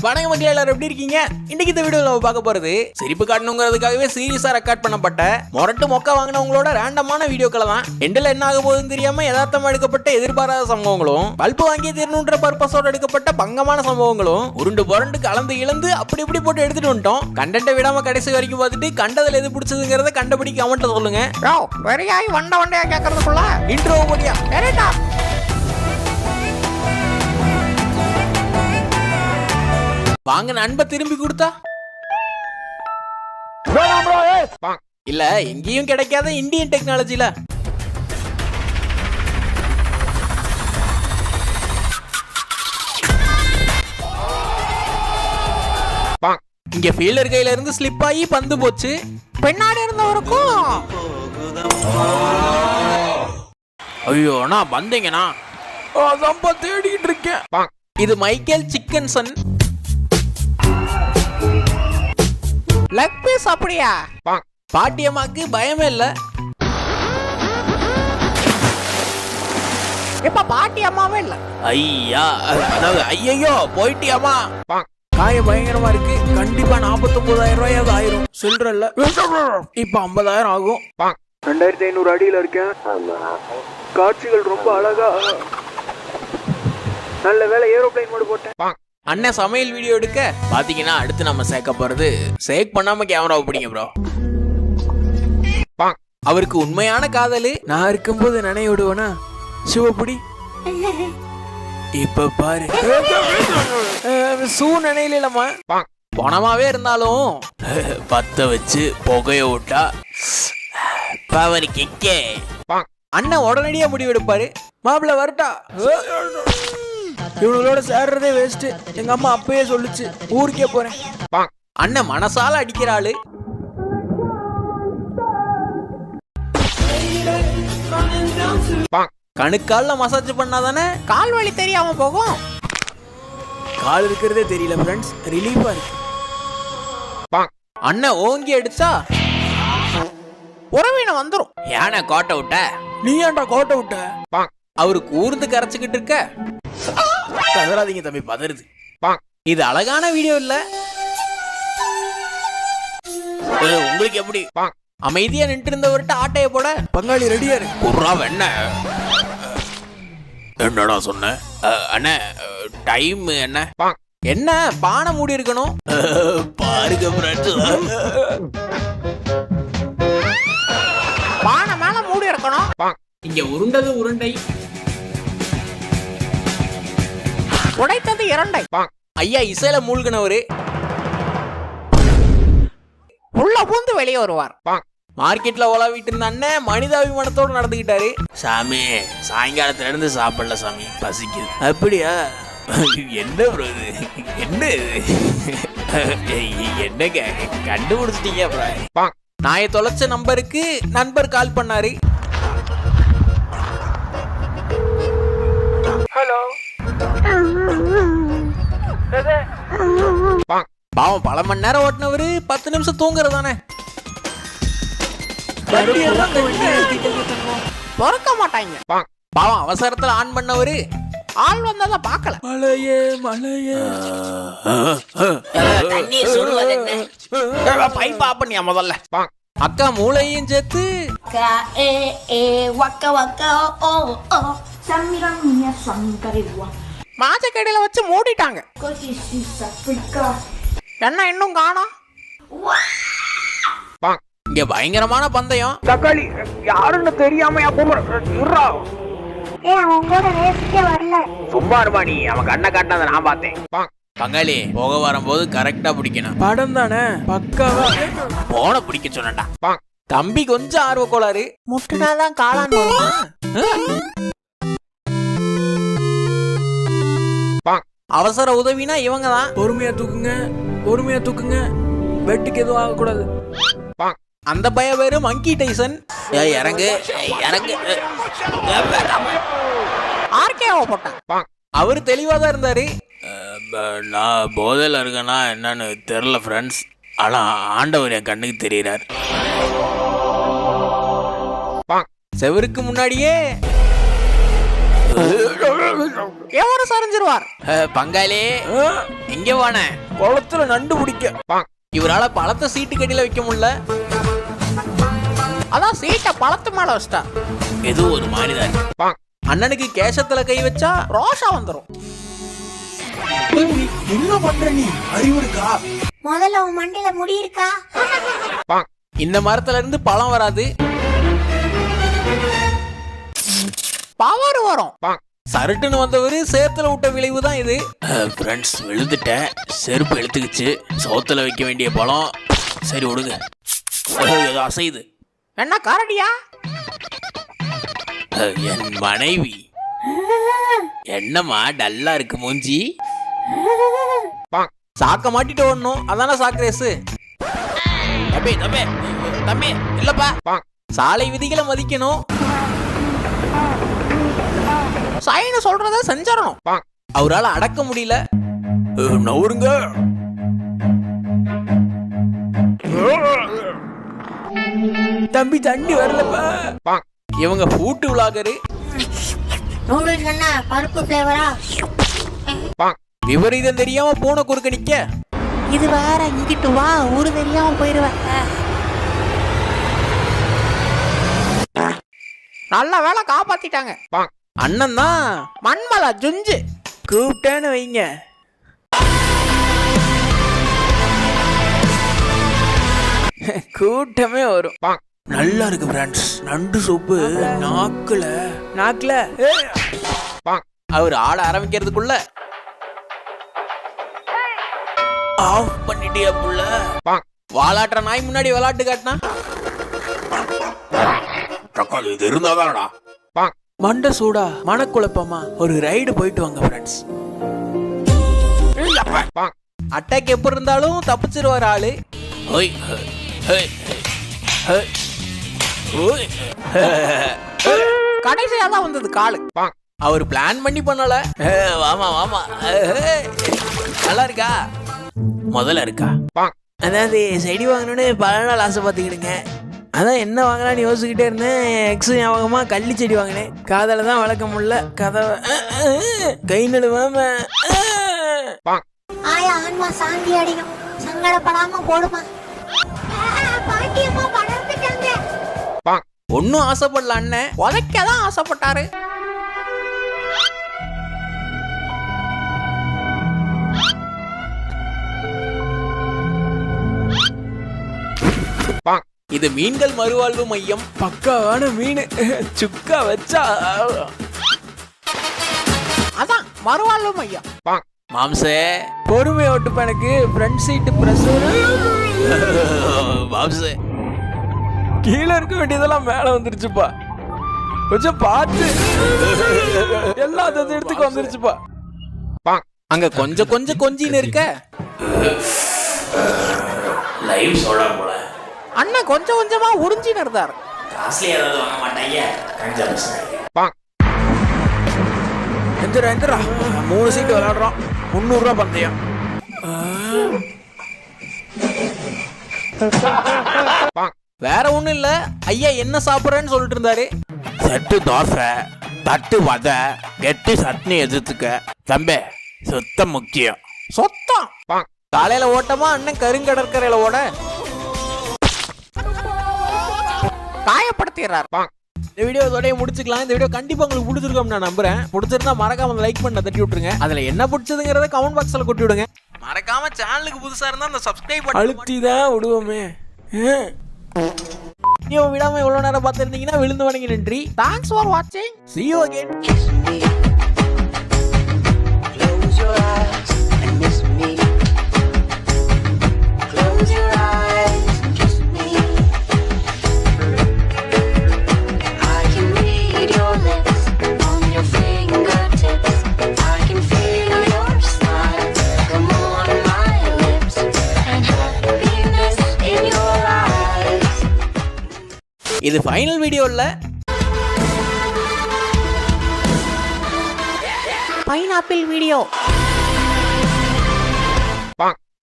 வணக்கம் மக்களே, எல்லாரும் எப்படி இருக்கீங்க? இன்னைக்கு இந்த வீடியோல நம்ம பார்க்க போறது சிரிப்பு காட்டணுங்கிறதுக்காகவே சீரியஸா ரெக்கார்ட் பண்ணப்பட்ட மொரட்டு மொக்க வாங்கினவங்களோட ரேண்டமான வீடியோக்களை தான். எண்டில் என்ன ஆக போகுதுன்னு தெரியாம யதார்த்தமா எடுக்கப்பட்ட எதிர்பாராத சம்பவங்களும், பல்பு வாங்கிய தீரணுன்ற பர்பஸோட எடுக்கப்பட்ட பங்கமான சம்பவங்களும் உருண்டு புரண்டு கலந்து இழந்து அப்படி இப்படி போட்டு எடுத்துட்டு வந்துட்டோம். கண்டென்ட்டை விடாம கடைசி வரைக்கும் பார்த்துட்டு கண்டதுல எது பிடிச்சதுங்கிறத கண்டுபிடி கமெண்ட்ல சொல்லுங்க. வெறியாய் வண்டையா கேட்கறதுக்குள்ள இன்ட்ரோ போடியா சரிடா. வாங்க நண்ப திரும்பி கொடுத்தா இல்ல எங்கேயும் கிடைக்காத இந்தியன் டெக்னாலஜில இங்க ஃபீல்டர் கையில இருந்து ஸ்லிப் ஆகி பந்து போச்சு. பின்னாடி இருந்தவருக்கும் ஐயோ நான் வந்தீங்கண்ணா அதான் தேடிக்கிட்டு இருக்கேன். இது மைக்கேல் சிக்கன்சன் லெக் பீஸ். அப்படியா? பாட்டியம்மாக்கு பயமே இல்ல. இப்ப பாட்டி அம்மாவே இல்ல. ஐயா அதாவது ஐயோ போயிட்டியாமா. காயம் பயங்கரமா இருக்கு. கண்டிப்பா 49,000 ரூபாயாவது ஆயிரும். சில்றல்ல இப்ப 50,000 ஆகும். 2500 அடியில இருக்கேன். காட்சிகள் ரொம்ப அழகா. நல்ல வேலை ஏரோப்ளைன் மோடு போட்டேன். அண்ணன் சமையல் வீடியோ எடுக்க பாத்தீங்கன்னா அடுத்து நம்ம சேர்க்க போறது சேக் பண்ணாம கேமராவை பிடிங்க ப்ரோ. அவருக்கு உண்மையான காதலு நான் இருக்கும்போது நினைவு விடுவேனா சிவப்புடி. இப்ப பாரு சூ நினையில இல்லம்மா பணமாவே இருந்தாலும் பத்த வச்சு புகைய விட்டா பவர் கிக்கே. அண்ணன் உடனடியா முடிவெடுப்பாரு. மாப்பிள்ள வரட்டா, இவங்களோட சேர்றதே வேஸ்ட். எங்க அம்மா அப்பயே சொல்லுச்சு ஊருக்கே போறேன். அண்ணன் மனசால அடிக்கிறாளு. கணுக்கால மசாஜ் பண்ணாதானே கால் வலி தெரியாம போகும். கால் இருக்கிறதே தெரியல ஃப்ரெண்ட்ஸ், ரிலீஃபா இருக்கு. அண்ணன் ஓங்கி அடிச்சா உறவின வந்துரும். ஏன கோட்டை விட்ட நீ ஏன்டா கோட்டை விட்ட? அவருக்கு ஊர்ந்து கரைச்சுக்கிட்டு இருக்க. பதறாதீங்க தம்பி, பதறுது. இது அழகான வீடியோ இல்ல. உங்களுக்கு எப்படி? அமைதியா நின்று இருந்தவர்கிட்ட ஆட்டைய போட பங்காளி ரெடியா இருக்கு. குர்ரா வெண்ண என்னடா சொன்ன? அண்ணே டைம் என்ன? என்ன பானை மூடி இருக்கணும் பாருங்க ஃப்ரெண்ட்ஸ். பானை மேல மூடி இருக்கணும். இங்க உருண்டது உருண்டை, உடைத்தது இரண்டை. ஐயா இசையில மூழ்கினவரு உள்ள பூந்து வெளியே வருவார். மார்க்கெட்ல உலாவிட்டு இருந்த அண்ணன் மனிதாபிமானத்தோடு நடந்துகிட்டாரு. சாமி சாயங்காலத்துல இருந்து சாப்பிடல சாமி, பசிக்குது. அப்படியா? என்ன ப்ரோ இது? என்ன என்னங்க கண்டுபிடிச்சிட்டீங்க? அப்புறம் நாயை தொலைச்ச நம்பருக்கு நண்பர் கால் பண்ணாரு. ஹலோ. பாவம் பல மணி நேரம் ஓட்டினவரு 10 நிமிஷம் தூங்குறதானே. பொறுக்க மாட்டாங்க. பாவம் அவசரத்துல ஆன் பண்ணவரு ஆள் வந்ததை பார்க்கல. மலையே மலையே பைப் ஆப் பண்ணியா முதல்ல. அக்கா மூளையும் சேர்த்து மாச்சக்கடையில வச்சு மூடிட்டாங்க. என்ன இன்னும் காணோம்? இங்க பயங்கரமான பந்தயம். தக்காளி யாருன்னு தெரியாம சும்மா இருமா நீ. அவன் கண்ணை காட்டினதை நான் பார்த்தேன். பங்காளி போக வரும்போது கரெக்டா பிடிக்கணும். படம் தானே பக்காவா போன பிடிக்க சொன்னடா. தம்பி கொஞ்சம் ஆர்வ கோளாறு. முட்டினாதான் காளான் வருமா? அவசர உதவினா இவங்க தான். பொறுமையா தூக்குங்க, பொறுமையா தூக்குங்க, வெட்டுக்கு எதுவும் ஆகக்கூடாது. அந்த பய பேரு மங்கி டைசன். இறங்கு இறங்கு. ஆர்கேவ போட்டான். அவரு தெளிவா தான் இருந்தாரு. நான் போதையில் இருக்கேன்னா என்னன்னு தெரியல ஃப்ரெண்ட்ஸ், ஆனா ஆண்டவர் என் கண்ணுக்கு தெரியுறார். செவருக்கு முன்னாடியே எவரு சரிஞ்சிருவார். பங்காளி எங்க போன? குளத்துல நண்டு பிடிக்க. இவரால பழத்தை சீட்டு கட்டில வைக்க முடியல. அதான் சீட்டை பழத்து மேல வச்சிட்டா. எது ஒரு மாதிரிதான் இருக்கு. அண்ணனுக்கு கேசத்துல கை வச்சா ரோஷா வந்துரும். என்ன பண்ற நீ? அறிவு இருக்கா? முதல்ல உன் மண்டையில முடி இருக்கா? இந்த மரத்துல இருந்து பழம் வராது, பவர் வரும். சருட்டுன்னு வந்தவரு சேத்துல விட்ட விளைவு தான் இது. ஃப்ரெண்ட்ஸ் விழுந்துட்டேன், செருப்பு எழுத்துக்குச்சு, சோத்துல வைக்க வேண்டிய பழம். சரி விடுங்க, ஏதோ அசையுது. என்ன கரடியா? என் மனைவி. என்னம்மா டல்லா இருக்கு மூஞ்சி? சாக்க மாட்டிட்டு ஓடணும், அதான சாக்ரேஸ். தம்பி தம்பி தம்பி இல்லப்பா, சாலை விதிகளை மதிக்கணும். சைனு சொல்றத செஞ்சிடணும். அவரால அடக்க முடியல. நவுருங்க. தம்பி தண்ணி வரலப்பா. இவங்க ஃபூட்டு விளாகரு. நூடுல்ஸ் என்ன பருப்பு ஃப்ளேவரா? விபரீதம் தெரியாம பூனை குறுக்க நிக்க. இது வேற, இங்கிட்டு வா, ஊரு தெரியாம போயிருவேன். நல்ல வேலை காப்பாத்திட்டாங்க. அண்ணன் தான் மண்மலை ஜுஞ்சு கூப்பிட்டேன்னு வைங்க. கூட்டமே வரும். நல்லா இருக்கு ஃப்ரெண்ட்ஸ், நண்டு சூப்பு நாக்குல. அவர் ஆட ஆரம்பிக்கிறதுக்குள்ள ஆஃப் பண்ணிட்டியா புள்ள? வாலாட்டுற நாய் முன்னாடி விளையாட்டு காட்டினா இது இருந்தாதானடா. மண்டை சூடா, மனக்குழப்பமா, ஒரு ரைடு போயிட்டு வாங்க ஃப்ரெண்ட்ஸ். அட்டாக் எப்ப இருந்தாலும் தப்பிச்சிருவார் ஆளு. கடைசியா தான் வந்தது காலு. அவர் பிளான் பண்ணி பண்ணல. வாமா வாமா, நல்லா இருக்கா? முதல்ல இருக்கா? அதாவது செடி வாங்கணும்னு பல நாள் ஆசை பார்த்துக்கிடுங்க. அதான் என்ன வாங்கலான்னு யோசிச்சுக்கிட்டே இருந்தேன். எக்ஸ் ஞாபகமா கள்ளி செடி வாங்கினேன். காதல தான் வளர்க்க முடியல. கதவை கை நடுவாம ஆயா ஆன்மா சாந்தி அடையும். சங்கடப்படாம போடுமா. பாட்டியம்மா படர்ந்துட்டாங்க. ஒன்னும் ஆசைப்படல அண்ணன், உதைக்கதான் ஆசைப்பட்டாரு. இது மீன்கள் மறுவாழ்வு மையம். பக்காவான மீன், சுக்கா வச்சா. அதான் மறுவாழ்வு மையம். மாம்சே பொறுமை ஓட்டுப்ப, எனக்கு ஃப்ரண்ட் சீட்டு பிரஷர். மாம்சே கீழே இருக்க வேண்டியதெல்லாம் மேல வந்துருச்சுப்பா, கொஞ்சம் பார்த்து. எல்லா இடத்துக்கு வந்துருச்சுப்பா. அங்க கொஞ்சம் கொஞ்சின்னு இருக்க. லைவ் சோடா போல. அண்ணன் கொஞ்சம் கொஞ்சமா உறிஞ்சின்னு இருந்தார். காஸ்ட்லி ஏதாவது வாங்க மாட்டாங்க. எந்திரா 3 சீட்டு விளையாடுறோம், 300 ரூபா பந்தயம். வேற ஒண்ணும் இல்ல, ஐயா என்ன சாப்பிடுறேன்னு சொல்லிட்டு இருந்தாரு. சட்டு தோசை, தட்டு வதை, கெட்டி சட்னி எதிர்த்துக்க. தம்பி சுத்தம் முக்கியம். சொத்தம். காலையில ஓட்டமா அண்ணன் கருங்கடற்கரையில ஓட காயப்படுத்திடுறார். இந்த வீடியோ இதோடய முடிச்சுக்கலாம். இந்த வீடியோ கண்டிப்பா உங்களுக்கு பிடிச்சிருக்கும் நான் நம்புறேன். பிடிச்சிருந்தா மறக்காம லைக் பண்ண தட்டி விட்டுருங்க. அதுல என்ன பிடிச்சதுங்கிறத கமெண்ட் பாக்ஸ்ல கொட்டி விடுங்க. மறக்காம சேனலுக்கு புதுசா இருந்தா அந்த சப்ஸ்கிரைப் பண்ணி அழுத்தி தான் விடுவோமே. நீ விடாம எவ்வளவு நேரம் பார்த்திருந்தீங்கன்னா விழுந்து வணங்கி நன்றி. தேங்க்ஸ் ஃபார் வாட்சிங். See you again. Close your eyes and miss me. Close your eyes and kiss me. I can read your lips on your fingertips. I can feel your smile come on my lips and happiness in your eyes. இது final video இல்ல. Pineapple video.